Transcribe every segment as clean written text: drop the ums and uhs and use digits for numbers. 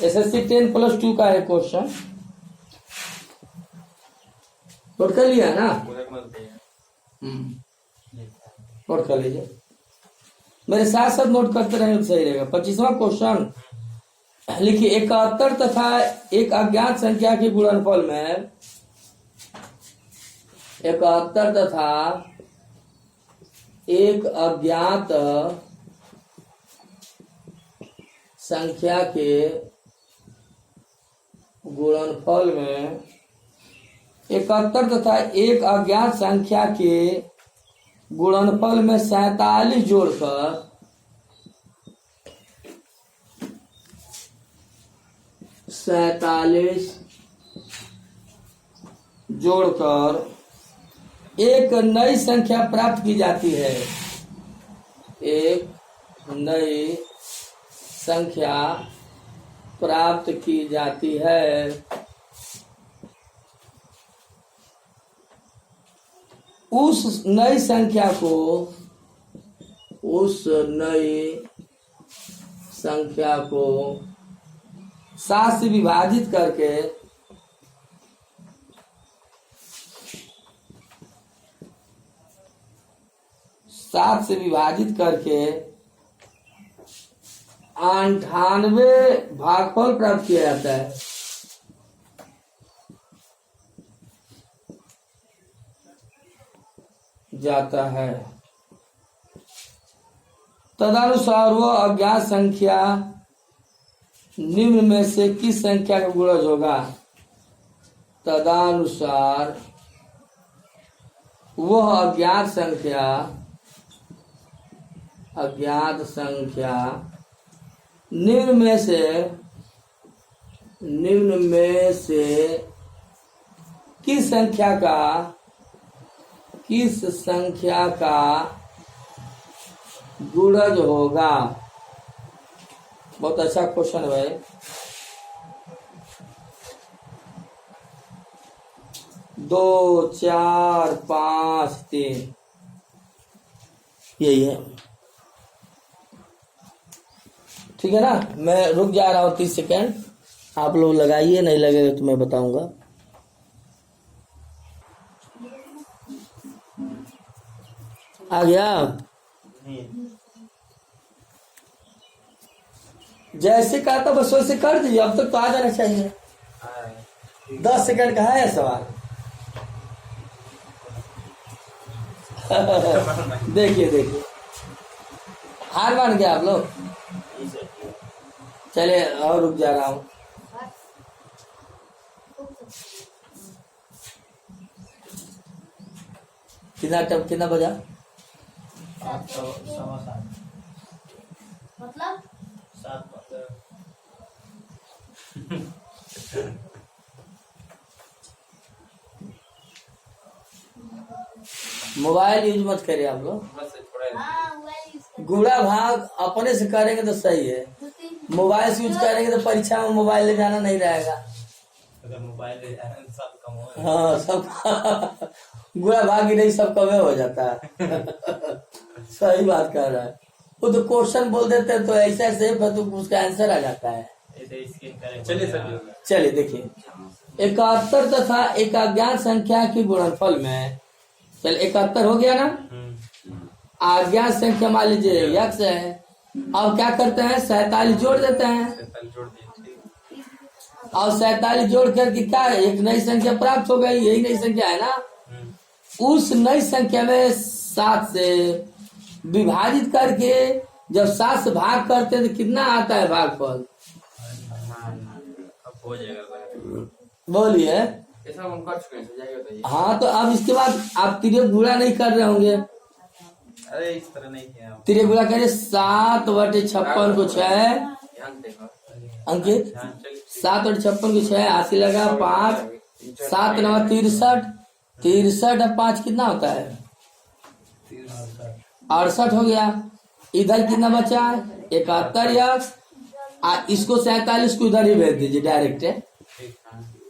SSC 10+2 का है question. Note कर लिया ना? नोट कर लीजिए, मेरे साथ साथ नोट करते रहेंगे तो सही रहेगा। 25वां क्वेश्चन लिखिए, 71 तथा एक अज्ञात संख्या के गुणनफल में 71 तथा एक अज्ञात संख्या के गुणनफल में 71 तथा एक अज्ञात संख्या के गुणनफल में 47 जोड़कर 47 जोड़कर एक नई संख्या प्राप्त की जाती है। एक नई संख्या प्राप्त की जाती है। उस नई संख्या को 7 से विभाजित करके 98 भागफल प्राप्त किया जाता है। तदनुसार वह अज्ञात संख्या निम्न में से किस संख्या का गुणज होगा? तदनुसार वह अज्ञात संख्या निम्न में से किस संख्या का गुणज होगा? बहुत अच्छा क्वेश्चन है भाई। 2 4 5 3 यही है, ठीक है ना? मैं रुक जा रहा हूँ 30 सेकेंड, आप लोग लगाइए, नहीं लगेगा तो मैं बताऊंगा। आ गया? जैसे कहा था बस वैसे कर दीजिए, अब तक तो आ जाना चाहिए। 10 सेकंड का है सवाल। देखिए हार मान गया आप लोग? चलिए और रुक जा रहा हूँ। कितना बजा? मतलब 7 मोबाइल यूज मत करिए आप लोग। गुड़ा भाग अपने से करेंगे तो सही है, मोबाइल से यूज करेंगे तो परीक्षा में मोबाइल ले जाना नहीं रहेगा। अगर मोबाइल ले जाए तो सब कम हो। हाँ, सब गुड़ा भाग ही नहीं, सब कम हो जाता है। सही बात कर रहा है वो। तो क्वेश्चन बोल देते हैं तो ऐसा सेफ है तो उसका आंसर आ जाता है। चलिए देखिए, 71 तथा एक अज्ञात संख्या के गुणनफल में, चल 71 हो गया ना? अज्ञात संख्या मान लीजिए x है। अब क्या करते हैं? 47 जोड़ देते हैं, और 47 जोड़ करके क्या है? एक नई संख्या प्राप्त हो गई। यही नई संख्या है ना? उस नई संख्या में 7 से विभाजित करके जब 7 से भाग करते हैं तो कितना आता है भागफल? बोलिए। हाँ, तो अब इसके बाद आप तिरक गुणा नहीं कर रहे होंगे। अरे इस तरह नहीं किया। तिरक गुणा करिए। 7/56 को 6 अंकित, 7/56 को 6 80 लगा। 5 7 9 63, 63 और 5 कितना होता है? 68 हो गया। इधर कितना बचा है? 71 इसको 47 को इधर ही भेज दीजिए डायरेक्ट,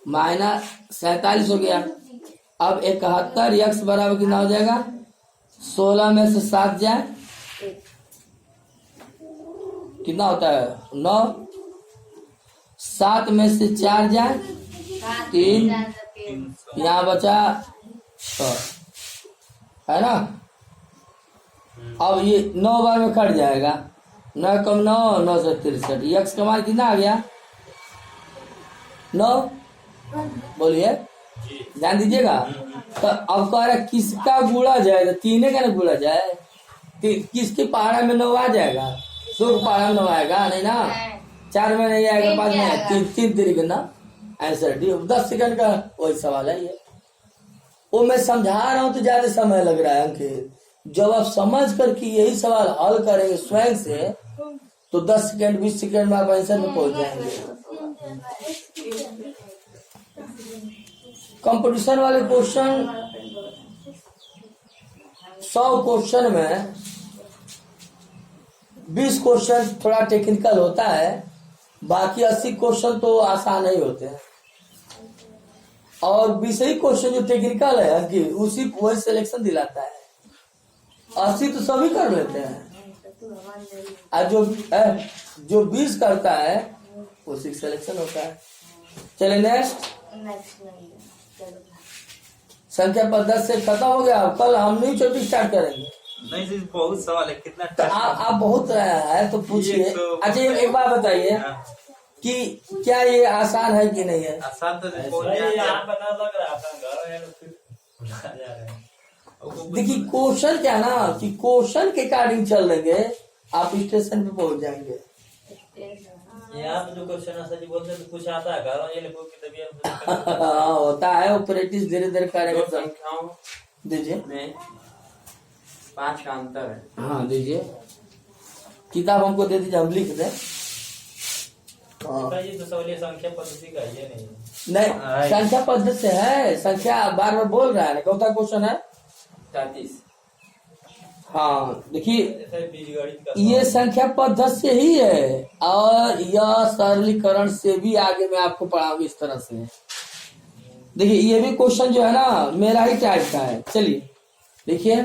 -47 हो गया। अब 71 x बराबर कितना हो जाएगा? 16 में से 7 जाए कितना होता है 9, 7 में से 4 जाए 3, 300 यहाँ बचा 6 है ना। अब ये 9 बार में कट जाएगा, 9 कम 9, 9 से 63। यक्स का मान कितना आ गया 9, बोलिए जी। ध्यान दीजिएगा। तो अब कह रहा है किसका गुणा जाए, तो 3 का ना गुणा जाए, किसके पहाड़ा में 9 आ जाएगा, 2 के पहाड़ा में 9 आएगा नहीं ना, 4 में नहीं आएगा, 5 में आएगा, 3 तरीके ना आंसर डी। 10 सेकंड का वही सवाल है ये। वो मैं समझा रहा हूँ तो ज्यादा समय लग रहा है अंकित। जब आप समझ करके यही सवाल हल करेंगे स्वयं से तो 10 सेकंड 20 सेकंड में आप आंसर में पहुंच जाएंगे। कंपटीशन वाले क्वेश्चन 100 क्वेश्चन में 20 क्वेश्चन थोड़ा टेक्निकल होता है, बाकी 80 क्वेश्चन तो आसान ही होते हैं। और 20 ही क्वेश्चन जो टेक्निकल है कि उसी वही सिलेक्शन दिलाता है। 80 तो सभी कर लेते हैं, और जो 20 करता है उसी सिलेक्शन होता है। चलिए नेक्स्ट संख्या 10 से खत्म हो गया। कल हम नहीं छोटी स्टार्ट करेंगे। नहीं जी, बहुत सवाल है, कितना तो आप बहुत है तो पूछिए। अच्छा एक बात बताइए कि क्या ये आसान है कि नहीं है। आसान तो देखिए क्वेश्चन क्या ना कि क्वेश्चन के अकॉर्डिंग चल लेंगे, आप स्टेशन पे पहुंच जाएंगे। यहाँ पे जो क्वेश्चन सच बोलते तो कुछ आता है घर ये लिखो की तबीयत होता है, वो प्रैक्टिस धीरे धीरे करेंगे। संख्याओं दीजिए में 5 का अंतर है। हाँ दीजिए, किताब हमको दे दीजिए, हम लिख दें। ये तो सवाल संख्या पद्धति का ये नहीं नहीं संख्या पद्धति से है, संख्या बार बार बोल रहा है ना। कौन सा क्वेश्चन है 34। हाँ देखिए ये संख्या पद्धति से ही है, और यह सरलीकरण से भी आगे मैं आपको पढ़ाऊंगी इस तरह से। देखिए ये भी क्वेश्चन जो है ना मेरा ही टाइप का है। चलिए देखिए,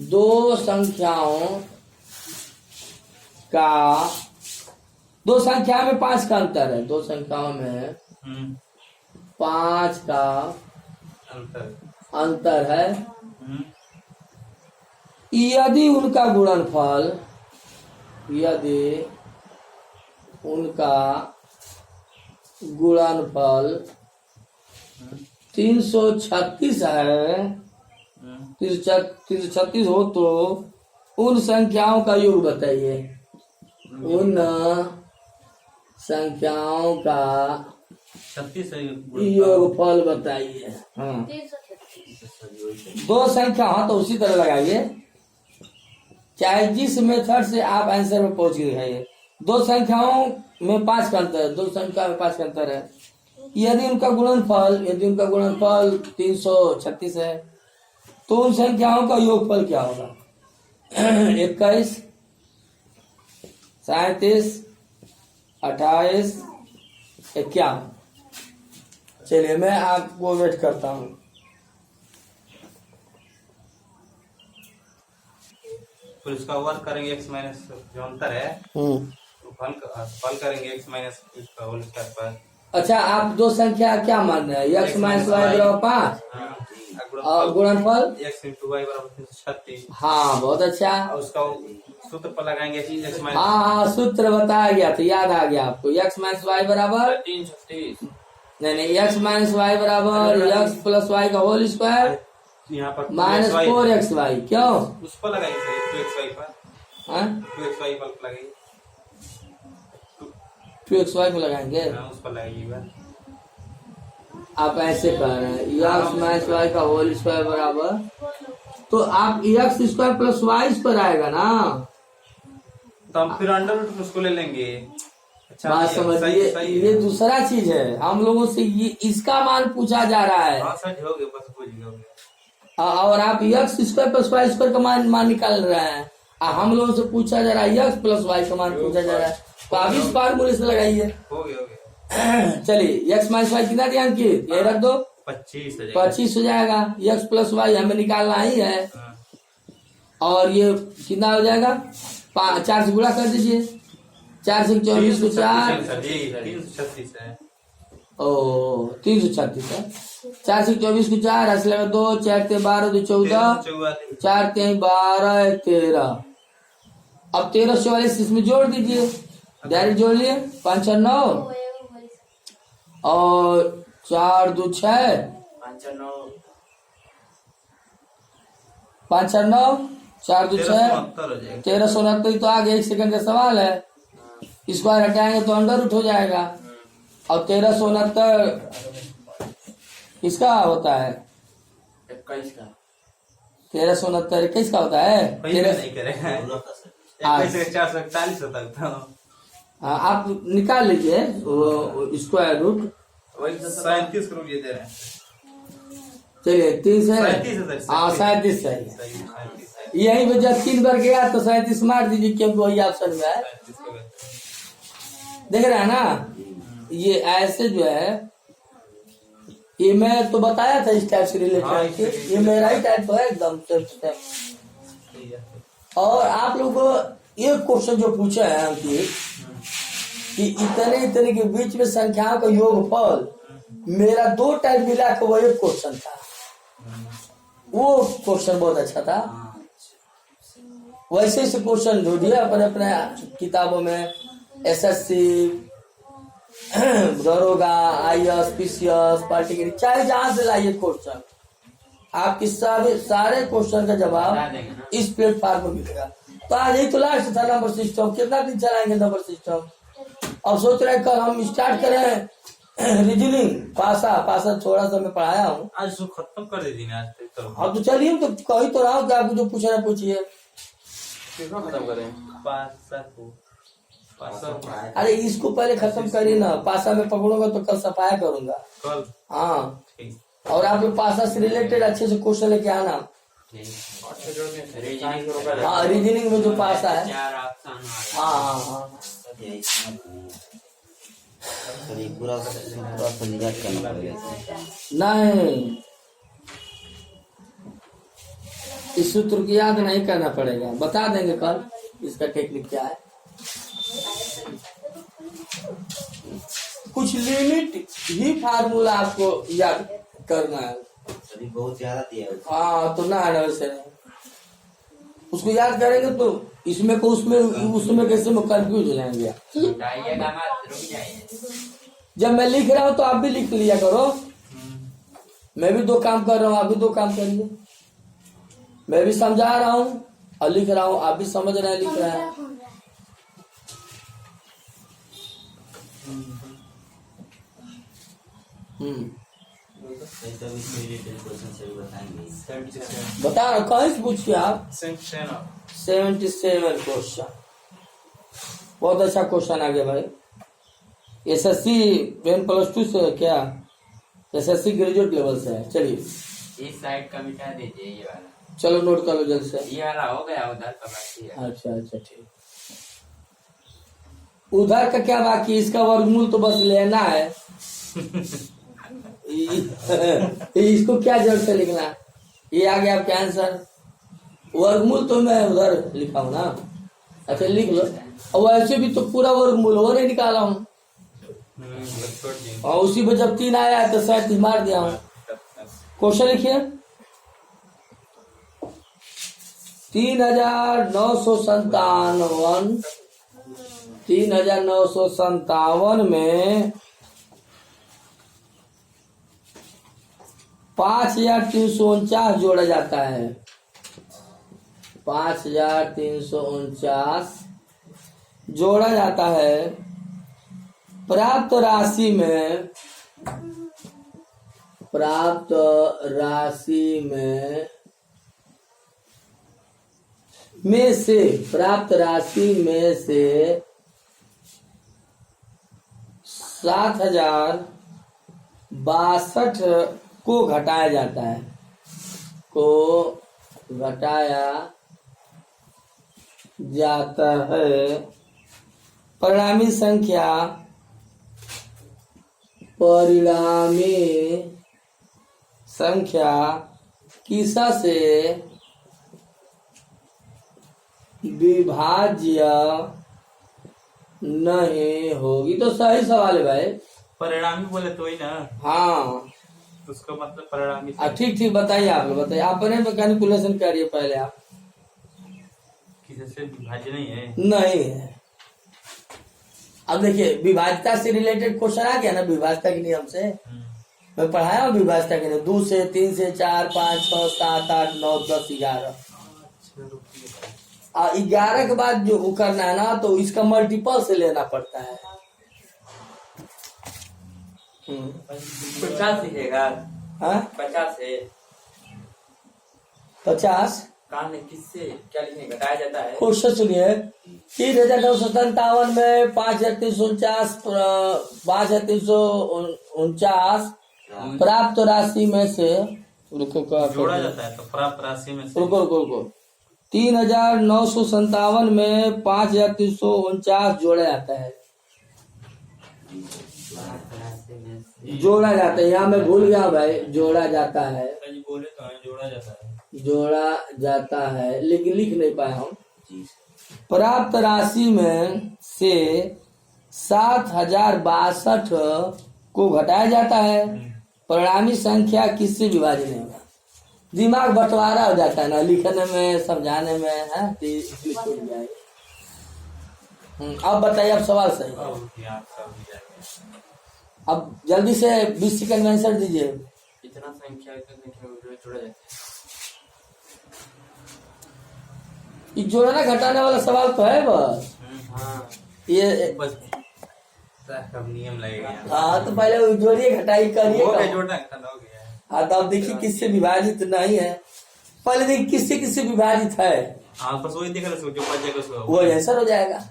2 संख्याओं का 2 संख्या में 5 का अंतर है। 2 संख्याओं में 5 का अंतर है। यदि उनका गुणनफल 336 है, 336 हो तो उन संख्याओं का योग बताइए। उन संख्याओं का 36 योगफल बताइए। हाँ 2 संख्या, हाँ तो उसी तरह लगाइए, चाहे जिस मेथड से आप आंसर में पहुंच गए हैं। 2 संख्याओं में 5 का अंतर है, 2 संख्या में 5 का अंतर है। यदि उनका गुणनफल 336 है तो उन संख्याओं का योगफल क्या होगा 21, 37, 28, 51। चलिए मैं आपको वेट करता हूँ। फिर उसका वर्क करेंगे x माइनस जो अंतर है तो फल करेंगे x माइनस इसका होल स्क्वायर पर। अच्छा आप 2 संख्या क्या मान रहे हैं, x माइनस वाई बराबर 5 और गुणनफल x इंटू वाई बराबर 336। हाँ बहुत अच्छा। और उसका सूत्र पर लगाएंगे x माइनस। हाँ सूत्र बताया गया तो याद आ गया आपको। x माइनस वाई बराबर 336। नहीं x माइनस वाई बराबर x प्लस वाई का होल स्क्वायर यहाँ पर -4xy। क्यों उस पर लगाइए 2xy पर। हाँ 2xy पर लगाइए, 2xy में लगाएंगे। उस पर लगाइएगा। आप ऐसे कर रहे हैं x माइनस वाई का होल स्क्वायर बराबर, तो आप x स्क्वायर प्लस वाई पर आएगा ना, तो हम फिर अंडर रूट उसको ले लेंगे। अच्छा बात समझिए, ये दूसरा चीज है। हम लोगों से ये इसका मान पूछा जा रहा है। हाँ सर हो गया, बस हो गया। और आप x square plus y square का मान निकाल रहे हैं, हम लोगों से पूछा जा रहा है x प्लस वाई का मान पूछा जा रहा है। तो आप इस फार्मूले से लगाइए। हो गया। चलिए x माइनस वाई कितना ध्यान की ये रख दो, 25 हो जाएगा। x प्लस वाई हमें निकालना ही है, और ये कितना हो जाएगा 4 से गुणा कर दीजिए। 4 से 24 को 4, 336 है। ओ 336 है। 4 से 24 को 4, ऐसे लगा 2, 4 ते 12, 2 14, 4 ते 12, 13। अब 1344 इसमें जोड़ दीजिए, डायरेक्ट जोड़ लिए। 5 और 9 और 4 2 6, 5 और 9, 4 2 6, 1369 तो आगे 1 सेकंड का सवाल है। स्क्वायर हटाएंगे तो अंडर रूट हो जाएगा। और 1369 किसका होता है? 1369 21 का होता है। 441 होता है। हाँ, आप निकाल लीजिए स्क्वायर रूट। 37 के रूप ये दे रहे हैं। चलिए 3 से 37 हाँ 37 सही है। 37 यही पे जब 3 बार गया तो 37 मार दीजिए, क्योंकि वही ऑप्शन में है। देख रहे हैं ना, ये ऐसे जो है, ये मैं तो बताया था इस टाइप से रिलेटेड। ये मेरा ही टाइप है एकदम स्टेप। और आप लोगों को एक क्वेश्चन जो पूछा है अंकित कि इतने के बीच में संख्याओं का योगफल, मेरा 2 टाइप मिला के वो एक क्वेश्चन था। वो क्वेश्चन बहुत अच्छा था। वैसे से क्वेश्चन ढूंढिए अपने अपने किताबों में। एसएससी, दरोगा, आईएएस, पीसीएस, पार्टी, चाहे जहां से लाइए क्वेश्चन, आपकी सारे क्वेश्चन का जवाब इस प्लेटफॉर्म पर मिलेगा। तो आज ही तो लास्ट था नंबर सिस्टम। कितना दिन चलाएंगे नंबर सिस्टम? अब सोच रहे कल हम स्टार्ट करें रीजनिंग। पासा थोड़ा सा मैं पढ़ाया हूँ। आज उसको खत्म कर दीजिए आज तक। अब तो चलिए, तो कही तो रहा हूँ कि आपको जो पूछना पूछिए। खत्म करें पासा को। अरे इसको पहले खत्म करिए ना। पासा में पकड़ूंगा तो कल सफाया करूंगा। कल हाँ, और आप लोग पासा से रिलेटेड अच्छे से क्वेश्चन लेके आना। हाँ, रीजनिंग में जो पासा है। हाँ हाँ हाँ, पूरा याद करना पड़ेगा। नहीं, इस सूत्र की याद नहीं करना पड़ेगा, बता देंगे कल इसका टेक्निक क्या है। कुछ लिमिट ही फार्मूला आपको याद करना है। अभी बहुत ज्यादा दिया है। हाँ, तो ना वैसे उसको याद करेंगे तो इसमें को उसमें कैसे में कंफ्यूज हो जाएंगे। जब मैं लिख रहा हूँ तो आप भी लिख लिया करो। मैं भी 2 काम कर रहा हूँ, आप भी 2 काम करिए। मैं भी समझा रहा हूँ और लिख रहा हूँ, आप भी समझ रहे हैं, लिख रहे हैं। बता रहा, कहीं से पूछिए आप। 77 क्वेश्चन, बहुत अच्छा क्वेश्चन आ गया भाई। एसएससी 10+2 से क्या, एसएससी ग्रेजुएट लेवल से है। चलिए इस साइड का मिटा दीजिए, ये वाला। चलो नोट कर लो जल्द से। ये वाला हो गया, उधर का बाकी है। अच्छा ठीक। उधर का क्या बाकी, इसका वर्गमूल तो बस लेना है। इसको क्या जरूरत है लिखना। ये आ गया आपका आंसर। वर्गमूल तो मैं उधर लिखा हूँ ना। अच्छा लिख लो। और वैसे भी तो पूरा वर्गमूल वो नहीं निकाला हूँ। और उसी में जब 3 आया तो 37 मार दिया हूँ। क्वेश्चन लिखिए। 3957 में 5349 जोड़ा जाता है। 5349 जोड़ा जाता है। प्राप्त राशि में से 7062 को घटाया जाता है। परिणामी संख्या किसा से विभाज्य नहीं होगी। तो सही सवाल है भाई। परिणामी बोले तो ही ना, हाँ उसका मतलब परिणामी ठीक ठीक बताइए, आप लोग बताइए, अपने में कैलकुलेशन करिए पहले आप। किसी से विभाज्य नहीं है। नहीं है। अब देखिए विभाज्यता से रिलेटेड क्वेश्चन आ गया ना, विभाज्यता के नियम से मैं पढ़ाया हूँ। विभाज्यता के नियम 2 से 3 से 4 5 6 7 8 9 10 11 और 11 के बाद जो करना है ना, तो इसका मल्टीपल से लेना पड़ता है। 50 लिखेगा। हाँ 50 से 50 काम में किससे क्या लिखने घटाया जाता है? क्वेश्चन सुनिए। 3,957 में 5,349 5,349 प्राप्त राशि में से जोड़ा जाता है, तो प्राप्त राशि में से रुको 3,957 में 5,349 जोड़ा जाता है। जोड़ा जाता है, यहाँ मैं भूल गया भाई। जोड़ा जाता है, बोले तो जोड़ा जाता है। जोड़ा जाता है लेकिन लिख नहीं पाया हूँ। प्राप्त राशि में से 7,062 को घटाया जाता है। परिणामी संख्या किससे विभाजित नहीं होगा। दिमाग बंटवारा हो जाता है ना लिखने में, समझाने में है, तो इसलिए छूट जाए। अब बताइए, अब सवाल सही है। अब जल्दी से 20 सेकंड में आंसर दीजिए। इतना संख्या जोड़ा जाता है। ये जोड़ना घटाने वाला सवाल तो है बस। हाँ ये बस सब नियम लगेगा। हाँ तो पहले जोड़िए घटाई करिए। हो गया, जोड़ना घटाना हो गया। हाँ तो अब देखिए किससे विभाजित नहीं है। पहले देखिए किससे किससे विभाजित है, हाँ बस वही देख रहे जो बचेगा उसको वो आंसर हो जाएगा।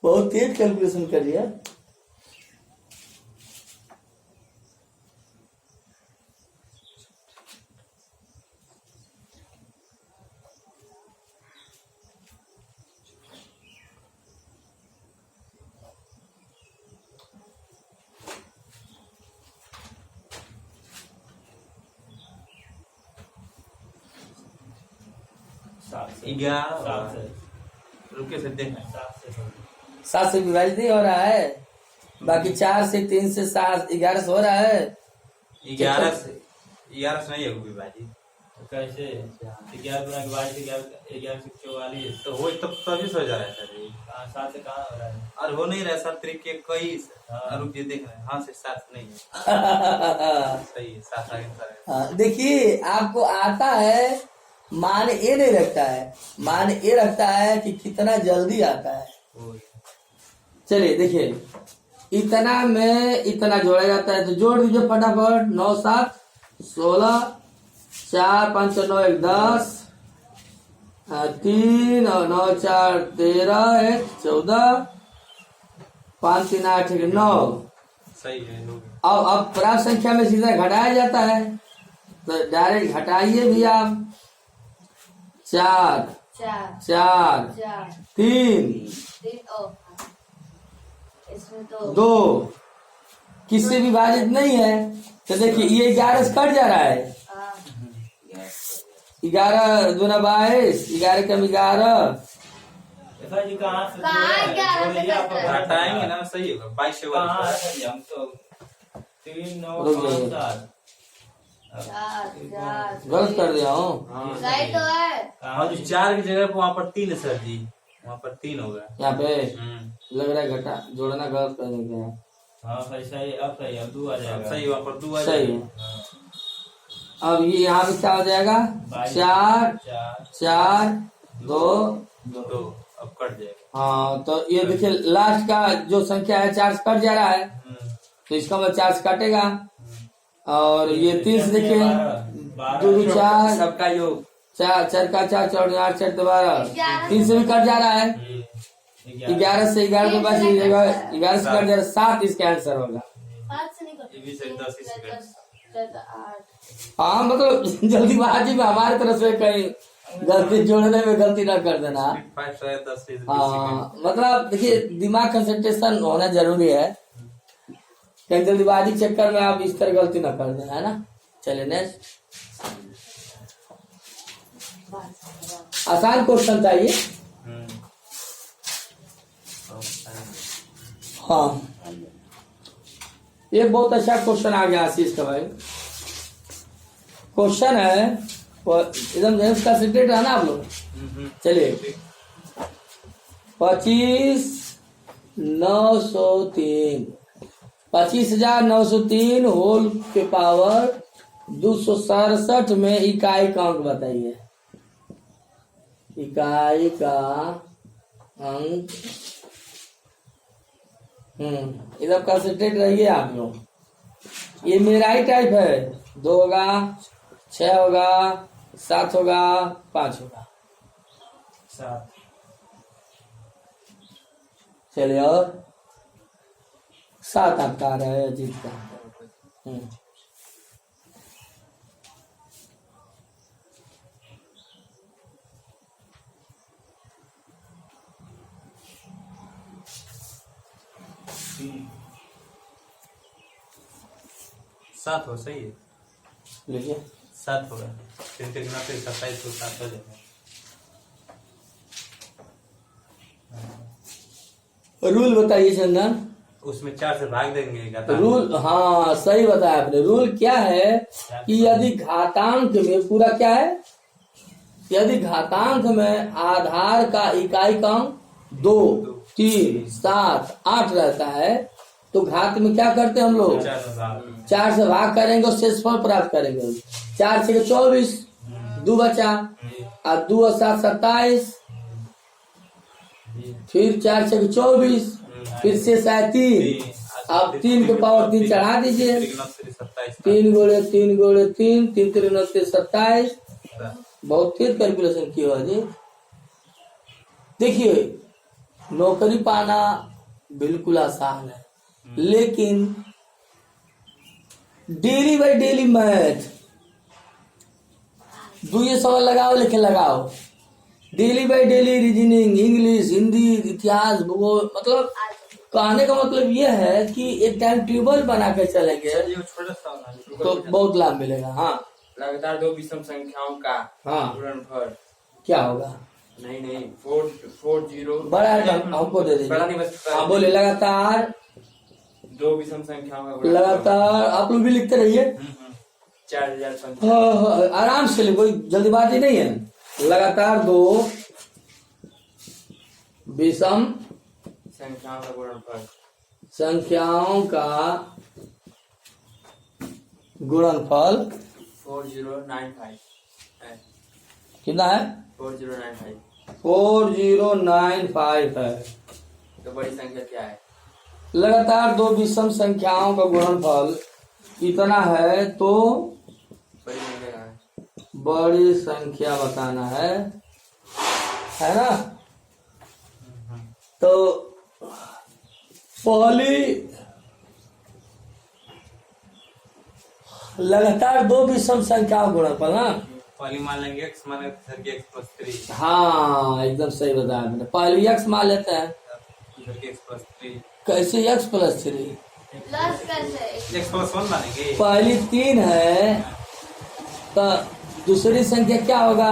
बहुत तेज कैलकुलेशन करिए। रुके से देखना 7 से विभाजित नहीं हो रहा है, बाकी 4 से 3 से 7 11 से हो रहा है। 11 से नहीं है विभाजित। कैसे 11 से 44 तो वो तभी हो जा रहा है सर। 7 से कहाँ हो रहा है? और हो नहीं रहा सर, तरीके कई रुपये देख रहे हैं। हाँ से 7 नहीं है। सही है, 7 आगे है। हाँ, देखिए आपको आता है, मान ये नहीं रखता है, मान ये रखता है कि कितना जल्दी आता है। चलिए देखिए, इतना में इतना जोड़ा जाता है, तो जोड़ दीजिए फटाफट। 9 7 16 4 5 9 1 10 3 और 9 4 13 1 14 5 3 8 1 9। सही है, हो गया। अब प्राप्त संख्या में सीधा घटाया जाता है, तो डायरेक्ट घटाइए भी आप। 4 4 3 2 किससे विभाजित नहीं है, तो देखिए ये 11 से कट जा रहा है। 11 दूना 22, 11 कम 11। जी कहाँ से हटाएंगे ना, सही होगा। 22 से हम तो 3 9 रुक 5 जाइए। 7 गलत कर दिया हूँ। सही तो है। हाँ जो 4 की जगह पे वहाँ पर 3 है सर जी, वहाँ पर 3 होगा। यहाँ पे लग रहा है घटा जोड़ना गलत कर देते हैं। हाँ सही, अब 2 आ जाएगा। सही, वहाँ पर 2 आ सही जाएगा। है। अब ये यहाँ पे क्या हो जाएगा? 4 4 2 2 अब कट जाएगा। हाँ तो ये देखिए लास्ट का जो संख्या है 4 से कट जा रहा है, तो इसका मतलब 4 से काटेगा। और ये 3 से देखिए 2 4 सबका योग 4 4 का 4 4 8 4 12 3 से भी कट जा रहा है। 11 से 11 के पास 11 से कट जा रहा है, 7 इसका आंसर होगा। 5 से नहीं ये भी सही, 10 ही सेकंड। 8। हाँ मतलब जल्दीबाजी में हमारे तरफ से कहीं गलती जोड़ने में गलती ना कर देना। 5 है 10 is हाँ, मतलब देखिए दिमाग कंसंट्रेशन होना जरूरी है, कहीं जल्दीबाजी के चक्कर में आप इस तरह गलती ना कर देना, है ना। चलिए नेक्स्ट, आसान क्वेश्चन था ये। हाँ, ये बहुत अच्छा क्वेश्चन आ गया आशीष का भाई। क्वेश्चन है वो एकदम जेम्स का सीक्रेट है ना आप लोग। चलिए 25,903 25,903 होल के पावर 267 में इकाई का अंक बताइए। इकाई का अंक एकदम कंसंट्रेट रहिए आप लोग। ये मेरा ही टाइप है, 2 होगा, 6 होगा, 7 होगा, 5 होगा। 7 चलिए और 7 आपका आ रहा है अजीत का। हम्म, 7 हो सही है, लिखिए 7 होगा। 3 3 गुना 27 तो 7 हो जाएगा। रूल बताइए चंदन। उसमें 4 से भाग देंगे घातांक। रूल, हाँ सही बताया आपने। रूल क्या है कि यदि घातांक में पूरा क्या है, यदि घातांक में आधार का इकाई का अंक 2, 3, 7, 8 रहता है तो घात में क्या करते हैं हम लोग, 4 से भाग करेंगे और शेषफल प्राप्त करेंगे। 4 से 24, 2 बचा, और 2 और 7 27, फिर 4 से 24, फिर शेष आया 3। आप 3 के पावर 3 चढ़ा दीजिए। 3 गुणे 3 गुणे 3, 3 3 27। बहुत तेज कैलकुलेशन की हो जी। देखिए नौकरी पाना बिल्कुल आसान है, लेकिन डेली बाय डेली मैथ, 2 सवाल लगाओ लेकिन लगाओ, daily by daily reasoning, English, Hindi, इतिहास, भूगोल, मतलब कहने का मतलब ये है कि एक टाइम टेबल बना के चलेंगे तो बहुत लाभ मिलेगा। हाँ लगातार 2 विषम संख्याओं का हाँ गुणनफल क्या होगा, नहीं 40 बड़ा हमको दे बड़ा दीजिए। नहीं बस हाँ बोले लगातार 2 विषम संख्याओं का गुणनफल लगातार, आप लोग भी लिखते रहिए। 4000 हाँ, आराम से लिखो, कोई जल्दीबाजी नहीं है। लगातार 2 विषम संख्याओं का गुणनफल संख्याओं का गुणनफल 4095 है। कितना है, 4095 4095 है। तो बड़ी संख्या क्या है? लगातार 2 विषम संख्याओं का गुणनफल कितना है, तो बड़ी संख्या कहाँ है? बड़ी संख्या बताना है ना। तो पहली लगातार 2 विषम संख्याओं का गुणनफल ना, पहली मान लेंगे x माने इधर की x + 3, हाँ एकदम सही बताया आपने। पहली x मान लेते हैं, इधर की x + 3, कैसे x + 3, प्लस कैसे? x + 1 मानेंगे। पहली 3 है तो दूसरी संख्या क्या होगा,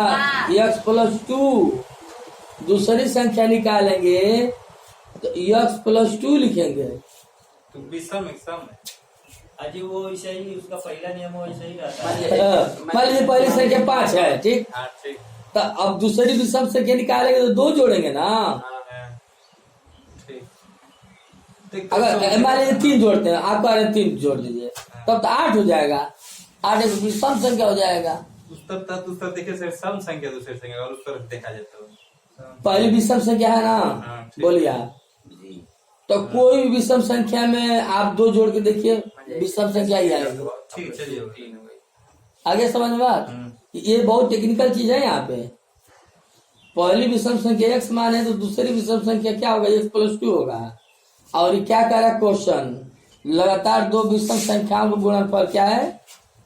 x + 2। दूसरी संख्या निकालेंगे तो x + 2 लिखेंगे। तो विषम एक सम है। अजी वो ऐसा ही उसका पहला नियम वैसा ही रहता है। मान लीजिए पहली संख्या 5 है, ठीक, हाँ ठीक। तो अब दूसरी विषम संख्या निकालेंगे तो 2 जोड़ेंगे ना। हाँ ठीक। अगर मान लीजिए 3 जोड़ते हैं, आप कह रहे हैं 3 जोड़ दीजिए, तब तो 8 हो जाएगा। 8 एक विषम संख्या हो जाएगा। उत्तर देखिए सर, सम संख्या दूसरी संख्या और उत्तर देखा जाता है। पहली विषम संख्या है ना, हाँ, ठीक। बोलिए आप। जी तो कोई भी विषम संख्या में आप 2 जोड़ के देखिए, विषम संख्या ही आएगी। ठीक चलिए। 3 हो गई। आगे समझ में बात, ये बहुत टेक्निकल चीज है यहाँ पे। पहली विषम संख्या x मान है तो दूसरी विषम संख्या क्या होगा, x + 2 होगा। और ये क्या कह रहा है क्वेश्चन, लगातार 2 विषम संख्याओं का गुणनफल क्या है,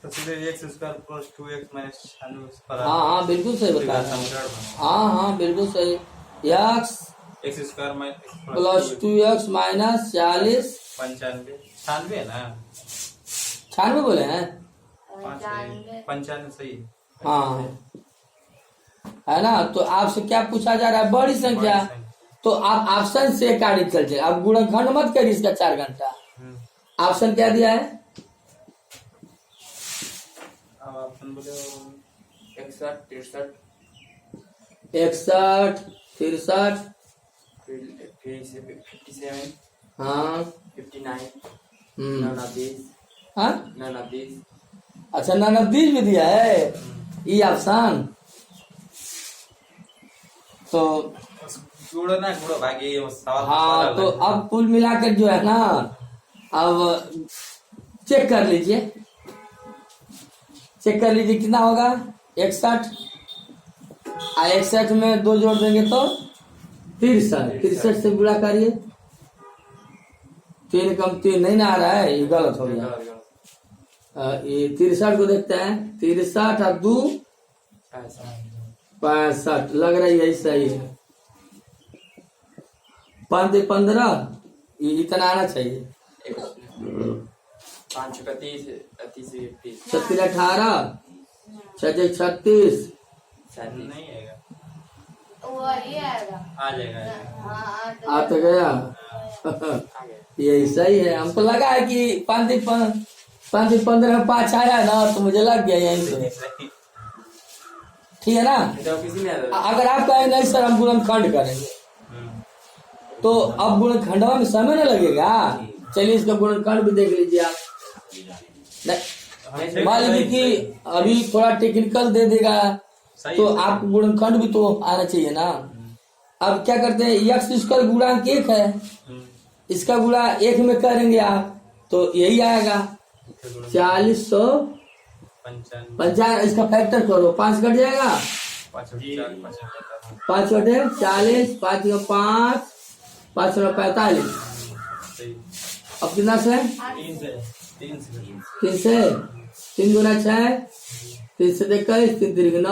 तो सीधे x square plus 2x minus 96 पर हाँ हाँ बिल्कुल सही बता रहा हूँ। हाँ हाँ बिल्कुल सही। X square minus plus 2x minus 40 95 96 है ना 96 बोले हैं। 95 सही है। हाँ है ना। तो आपसे क्या पूछा जा रहा है? बड़ी संख्या। तो आप ऑप्शन से कार्य चल जाए। आप गुणनखंड मत करिए इसका 4 घंटा। ऑप्शन क्या दिया है? अब ऑप्शन बोले 61 63 61 63 फिर से 57 हाँ 59 हम्म 29 हाँ 29 अच्छा 29 भी दिया है ये ऑप्शन। तो गुणो ना गुणो भागी ये सवाल हाँ तो अब कुल मिलाकर जो है ना अब चेक कर लीजिए। चेक कर लीजिए कितना होगा 61 और 61 में 2 जोड़ देंगे तो 63 से गुणा करिए। 3 कम 3 नहीं ना आ रहा है ये गलत हो गया। ये 63 को देखते हैं 63 और 2 65 लग रही है सही है। 5 15 ये इतना आना चाहिए। 5 का 30 30 31 36 18 6 36 नहीं आएगा वो ये आएगा। आ जाएगा हाँ आ तो गया। आ गया। यही सही है। हमको लगा है कि 5 15 में 5 आया ना तो मुझे लग गया यहीं से। ठीक है ना। तो किसी में आता अगर आप कहें नहीं सर हम गुणनखंड करेंगे तो अब गुणनखंडवा में समय न लगेगा। चलिए इसका गुणनखंड भी देख लीजिए आप। नहीं, मान लीजिए कि अभी थोड़ा टेक्निकल दे देगा तो आपको गुणनखंड भी तो आना चाहिए ना। अब क्या करते हैं यक्स इसका गुणांक 1 है इसका गुणा 1 में करेंगे आप तो यही आएगा 4095। इसका फैक्टर करो 5 कट जाएगा 5 बटे 40 5 में 5 5 में 45। अब कितना से 3 से 3 गुना 6 3 से 21 3 3 9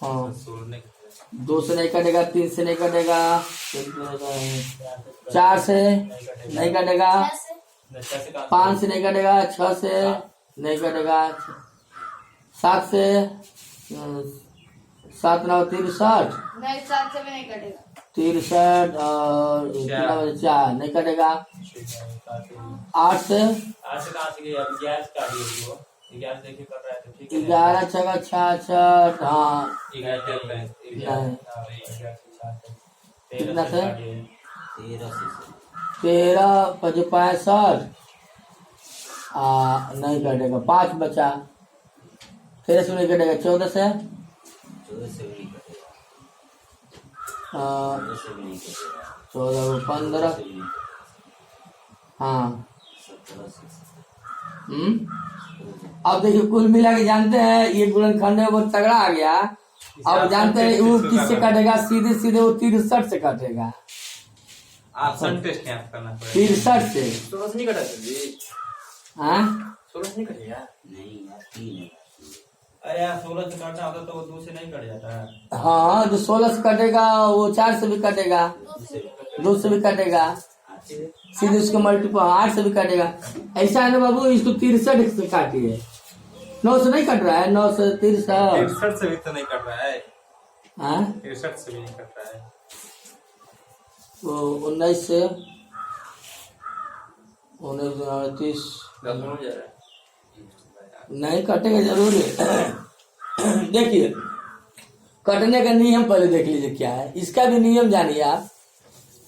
हाँ 2 से नहीं कटेगा 3 से नहीं कटेगा 4 से नहीं कटेगा 5 से नहीं कटेगा 6 से नहीं कटेगा 7 से 7 9 63 नहीं 7 से भी नहीं कटेगा। 63 और 4 नहीं कटेगा 8 से 11 छगा 66 हाँ कितना से 13 5 65 नहीं कटेगा 5 बचा 13 से नहीं कटेगा 14 से 14 15 हाँ अब देखिए कुल मिला के जानते हैं ये गुणनखंड है बहुत तगड़ा आ गया। अब जानते हैं वो किससे कटेगा सीधे सीधे वो 63 से कटेगा। ऑप्शन टेस्ट यहाँ करना पड़ेगा 63 से 16 से नहीं कटा सर जी हाँ 16 से नहीं कटेगा। नहीं यार 3 है। अरे यार 16 से काटना होता तो वो 2 से नहीं कट जाता है। हाँ जो 16 से कटेगा वो 4 से भी कटेगा 2 से भी कटेगा सीधे उसको मल्टीपल 8 से भी कटेगा। ऐसा है ना बाबू इसको 63 से काटिए 9 से नहीं कट रहा है 9 से 63 63 से भी तो नहीं कट रहा है हाँ 63 से भी नहीं कट रहा है वो 19 से 19 29 10 हो जा रहा है। नहीं कटेगा जरूर है। देखिए कटने का नियम पहले देख लीजिए क्या है इसका भी नियम जानिए आप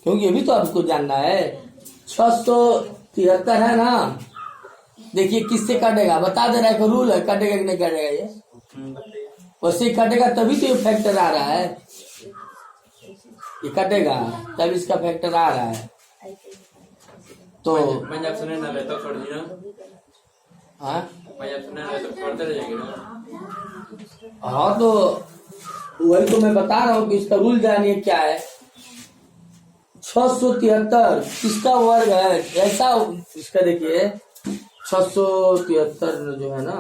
क्योंकि ये भी तो आपको जानना है। 673 है ना देखिए किससे कटेगा बता दे रहा है रूल है कटेगा कि नहीं कटेगा ये वैसे कटेगा तभी तो ये फैक्टर आ रहा है ये कटेगा तब इसका फैक्टर आ रहा है तो मैं जब सुने ना तो छोड़ दी ना हाँ मैं जब सुने ना तो छोड़ते रह जाएंगे ना। हाँ तो वही तो मैं बता रहा हूँ कि इसका रूल जानिए क्या है 673 किसका वर्ग है? ऐसा इसका देखिए 673 जो है ना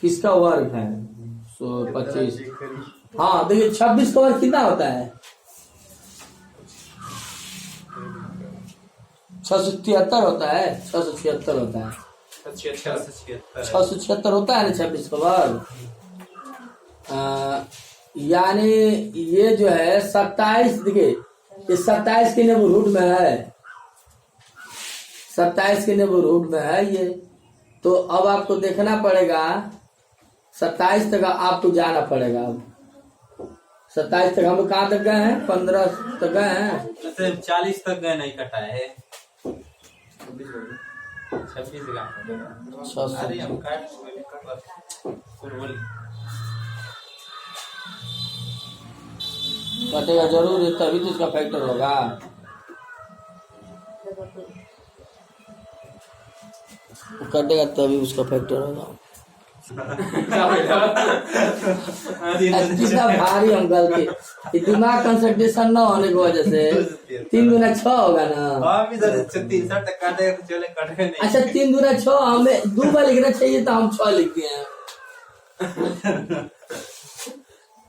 किसका वर्ग है? 125। हाँ देखिए 26 का वर्ग कितना होता है? 673 होता है, 676 होता है, 676 होता है ना 26 का वर्ग। यानी ये जो है 27, देखिए ये 27 के नेबरहुड में है, 27 के नेबरहुड में है ये। तो अब आपको देखना पड़ेगा 27 तक आपको जाना पड़ेगा। अब 27 तक हम लोग कहाँ तक गए हैं? 15 तक गए हैं। 40 तक गए, नहीं कटा है 26 का। अरे हम काट बोल कटेगा जरूर, तभी तो इसका फैक्टर होगा। कटेगा तभी उसका फैक्टर होगा। कितना भारी हम गलती, ये दिमाग कंसंट्रेशन न होने की वजह से 3 दूना 6 होगा ना। हम इधर 63 तक काटे तो चले, कटे नहीं। अच्छा 3 दूना 6, हमें 2 बार लिखना चाहिए तो हम 6 लिख दिए हैं।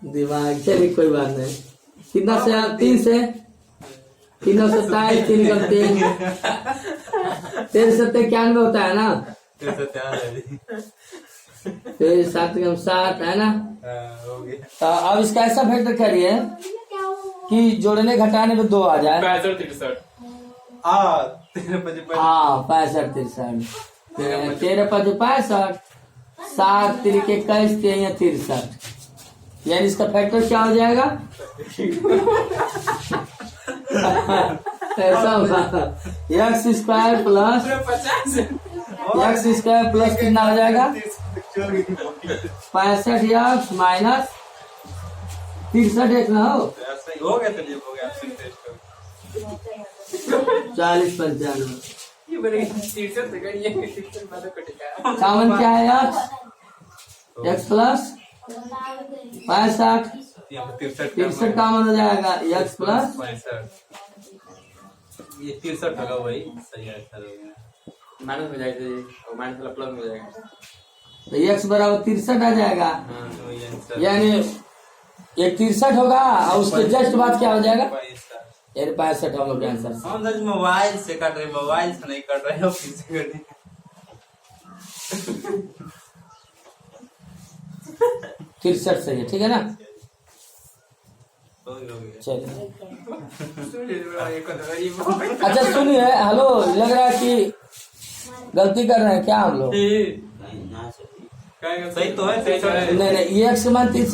दिमाग, चलिए कोई बात नहीं। कितना से? 3 से 3 9 27, 3 निकल 3, 13 से 91 होता है ना। फिर 7 कम 7 है ना। हो गया। तो अब इसका ऐसा फैक्टर करिए कि जोड़ने घटाने में 2 आ जाए। 65 63 हाँ 65 63, 13 5 65, 7 3 के 21, 63, यानी इसका फैक्टर क्या हो जाएगा? ऐसा होगा एक्स स्क्वायर प्लस कितना हो जाएगा? 65 एक्स माइनस 63 एक्स ना हो, हो गया तो हो गया। 40 95। ये बनेगा 63 सेकंड, ये 63 मतलब कटेगा। कामन क्या है? एक्स प्लस 65, 63 कामन हो जाएगा, एक्स प्लस 65। ये 63 होगा, वही सही है। माइनस हो जाएगा और माइनस वाला प्लस हो जाएगा, तो एक्स बराबर 63 आ जाएगा। वही आंसर। यानी ये 63 होगा और उसके जस्ट बाद क्या हो जाएगा? यानी 65 हम लोग के आंसर से। हम तो मोबाइल से काट रहे, मोबाइल से नहीं काट रहे, ऑफिस से काट रहे। 63 सही है, ठीक है ना। हो गया। चलिए ये अच्छा सुनिए, हेलो, लग रहा है कि गलती कर रहे हैं क्या हम लोग? नहीं ना सही। सही तो है, सही तो है। नहीं नहीं, ये एक्स मान 63